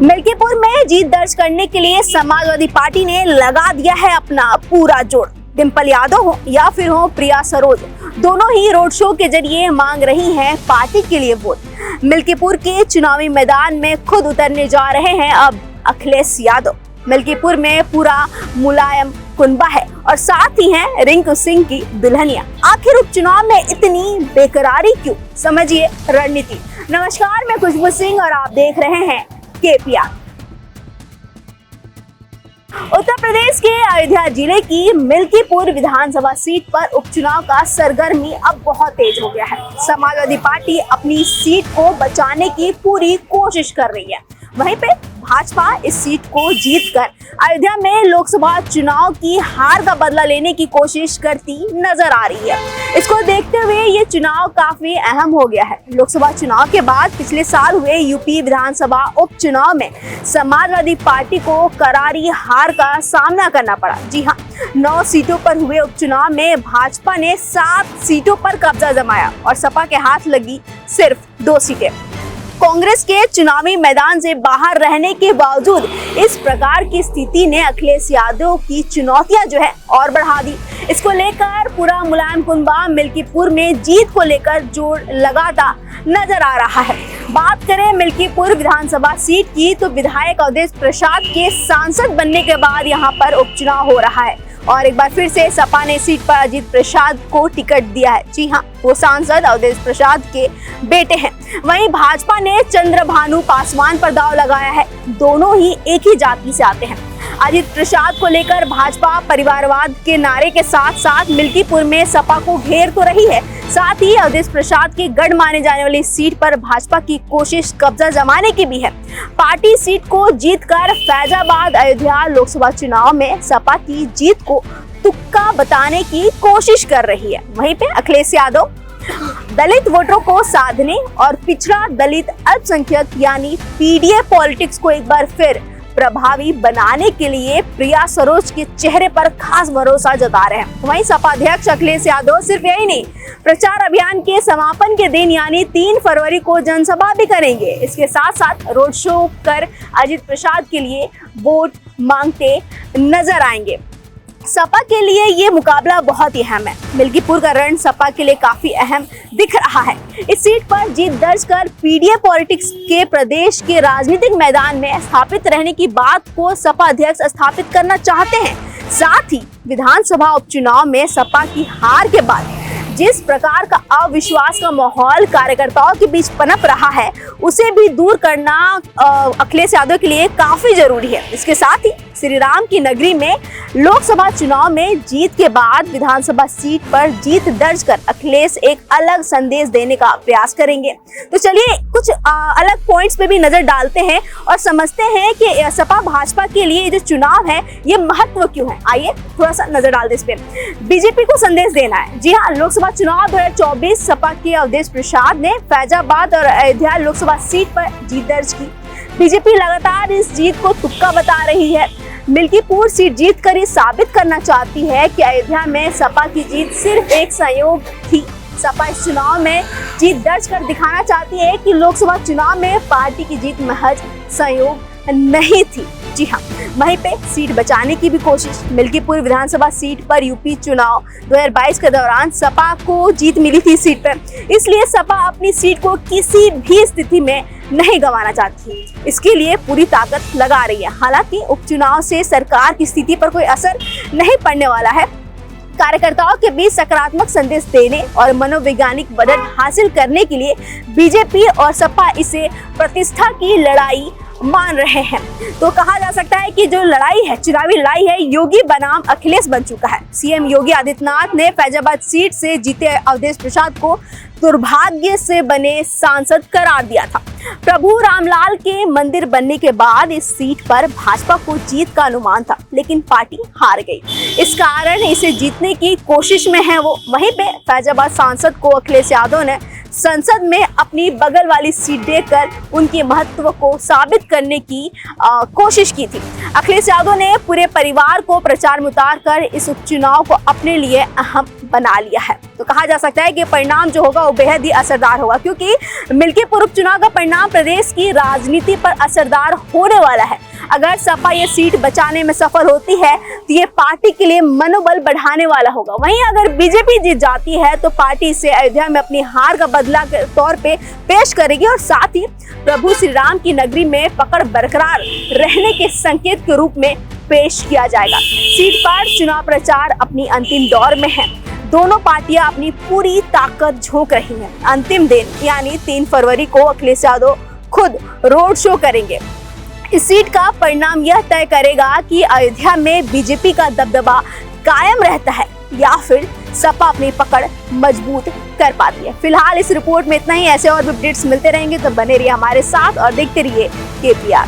मिल्कीपुर में जीत दर्ज करने के लिए समाजवादी पार्टी ने लगा दिया है अपना पूरा जोर। डिंपल यादव हो या फिर हो प्रिया सरोज, दोनों ही रोड शो के जरिए मांग रही हैं पार्टी के लिए वोट। मिल्कीपुर के चुनावी मैदान में खुद उतरने जा रहे हैं अब अखिलेश यादव। मिल्कीपुर में पूरा मुलायम कुनबा है और साथ ही हैं रिंकू सिंह की दुल्हनिया। आखिर उपचुनाव में इतनी बेकरारी क्यों, समझिए रणनीति। नमस्कार, मैं खुशबू सिंह और आप देख रहे हैं KPR। उत्तर प्रदेश के अयोध्या जिले की मिल्कीपुर विधानसभा सीट पर उपचुनाव का सरगर्मी अब बहुत तेज हो गया है। समाजवादी पार्टी अपनी सीट को बचाने की पूरी कोशिश कर रही है। वहीं पे भाजपा इस सीट को जीतकर अयोध्या में लोकसभा चुनाव की हार का बदला लेने की कोशिश करती नजर आ रही है। इसको देखते हुए ये चुनाव काफी अहम हो गया है। लोकसभा चुनाव के बाद पिछले साल हुए यूपी विधानसभा उपचुनाव में समाजवादी पार्टी को करारी हार का सामना करना पड़ा। जी हाँ, 9 सीटों पर हुए उपचुनाव में भाजपा ने 7 सीटों पर कब्जा जमाया और सपा के हाथ लगी सिर्फ 2 सीटें। कांग्रेस के चुनावी मैदान से बाहर रहने के बावजूद इस प्रकार की स्थिति ने अखिलेश यादव की चुनौतियां जो है और बढ़ा दी। इसको लेकर पूरा मुलायम कुनबा मिल्कीपुर में जीत को लेकर जोर लगाता नजर आ रहा है। बात करें मिल्कीपुर विधानसभा सीट की तो विधायक अवधेश प्रसाद के सांसद बनने के बाद यहां पर उपचुनाव हो रहा है और एक बार फिर से सपा ने सीट पर अजीत प्रसाद को टिकट दिया है। जी हाँ, वो सांसद अवधेश प्रसाद के बेटे हैं। वहीं भाजपा ने चंद्रभानु पासवान पर दांव लगाया है। दोनों ही एक ही जाति से आते हैं। अजीत प्रसाद को लेकर भाजपा परिवारवाद के नारे के साथ साथ मिल्कीपुर में सपा को घेर तो रही है, साथ ही अवधेश प्रसाद के गढ़ माने जाने वाली सीट पर भाजपा की कोशिश कब्जा जमाने की भी है। पार्टी सीट को जीतकर फैजाबाद अयोध्या लोकसभा चुनाव में सपा की जीत को तुक्का बताने की कोशिश कर रही है। वहीं पे अखिलेश यादव दलित वोटरों को साधने और पिछड़ा दलित अल्पसंख्यक यानी PDA पॉलिटिक्स को एक बार फिर प्रभावी बनाने के लिए प्रिया सरोज के चेहरे पर खास भरोसा जता रहे हैं। वहीं सपा अध्यक्ष अखिलेश यादव सिर्फ यही नहीं, प्रचार अभियान के समापन के दिन यानी 3 फरवरी को जनसभा भी करेंगे। इसके साथ साथ रोड शो कर अजीत प्रसाद के लिए वोट मांगते नजर आएंगे। सपा के लिए ये मुकाबला बहुत ही अहम है। मिल्कीपुर का रण सपा के लिए काफी अहम दिख रहा है। इस सीट पर जीत दर्ज कर PDA पॉलिटिक्स के प्रदेश के राजनीतिक मैदान में स्थापित रहने की बात को सपा अध्यक्ष स्थापित करना चाहते हैं। साथ ही विधानसभा उपचुनाव में सपा की हार के बाद जिस प्रकार का अविश्वास का माहौल कार्यकर्ताओं के बीच पनप रहा है, उसे भी दूर करना अखिलेश यादव के लिए काफी जरूरी है। इसके साथ ही श्री राम की नगरी में लोकसभा चुनाव में जीत के बाद विधानसभा सीट पर जीत दर्ज कर अखिलेश एक अलग संदेश देने का प्रयास करेंगे। तो चलिए कुछ अलग पॉइंट्स पे भी नजर डालते हैं और समझते हैं कि सपा भाजपा के लिए जो चुनाव है ये महत्व क्यों है। आइए थोड़ा सा नजर डालते इस पे। बीजेपी को संदेश देना है। जी हाँ, लोकसभा चुनाव 2024 सपा के अवधेश प्रसाद ने फैजाबाद और अयोध्या लोकसभा सीट पर जीत दर्ज की। बीजेपी लगातार इस जीत को तुक्का बता रही है। मिल्कीपुर सीट जीत कर ये साबित करना चाहती है कि अयोध्या में सपा की जीत सिर्फ एक संयोग थी। सपा इस चुनाव में जीत दर्ज कर दिखाना चाहती है कि लोकसभा चुनाव में पार्टी की जीत महज संयोग नहीं थी। जी हाँ, वहीं पे सीट बचाने की भी कोशिश। मिल्कीपुर विधानसभा सीट पर यूपी चुनाव 2022 के दौरान सपा को जीत मिली थी सीट पर, इसलिए सपा अपनी सीट को किसी भी स्थिति में नहीं गंवाना चाहती। इसके लिए पूरी ताकत लगा रही है। हालांकि उपचुनाव से सरकार की स्थिति पर कोई असर नहीं पड़ने वाला है। कार्यकर्ताओं के बीच सकारात्मक संदेश देने और मनोवैज्ञानिक बजट हासिल करने के लिए बीजेपी और सपा इसे प्रतिष्ठा की लड़ाई मान रहे हैं। तो कहा जा सकता है कि जो लड़ाई है, चुनावी लड़ाई है, योगी बनाम अखिलेश बन चुका है। CM योगी आदित्यनाथ ने फैजाबाद सीट से जीते अवधेश प्रसाद को दुर्भाग्य से बने सांसद करार दिया था। प्रभु रामलाल के मंदिर बनने के बाद इस सीट पर भाजपा को जीत का अनुमान था, लेकिन पार्टी हार गई। इस कारण इसे जीतने की कोशिश में है वो। वहीं पे फैजाबाद सांसद को अखिलेश यादव ने संसद में अपनी बगल वाली सीट देकर उनके महत्व को साबित करने की कोशिश की थी। अखिलेश यादव ने पूरे परिवार को प्रचार में उतारकर इस उपचुनाव को अपने लिए अहम बना लिया है। तो कहा जा सकता है कि परिणाम जो होगा वो बेहद ही असरदार होगा, क्योंकि मिल्कीपुर उपचुनाव का परिणाम प्रदेश की राजनीति पर असरदार होने वाला है। अगर सपा ये सीट बचाने में सफल होती है तो ये पार्टी के लिए मनोबल बढ़ाने वाला होगा। वहीं अगर बीजेपी जीत जाती है तो पार्टी इसे अयोध्या में अपनी हार का बदला के तौर पे पेश करेगी और साथ ही प्रभु श्री राम की नगरी में पकड़ बरकरार रहने के संकेत के रूप में पेश किया जाएगा। सीट पर चुनाव प्रचार अपनी अंतिम दौर में है। दोनों पार्टियां अपनी पूरी ताकत झोंक रही हैं। अंतिम दिन यानी 3 फरवरी को अखिलेश यादव खुद रोड शो करेंगे। इस सीट का परिणाम यह तय करेगा कि अयोध्या में बीजेपी का दबदबा कायम रहता है या फिर सपा अपनी पकड़ मजबूत कर पाती है। फिलहाल इस रिपोर्ट में इतना ही। ऐसे और भी अपडेट्स मिलते रहेंगे, तो बने रहिए हमारे साथ और देखते रहिए KPR।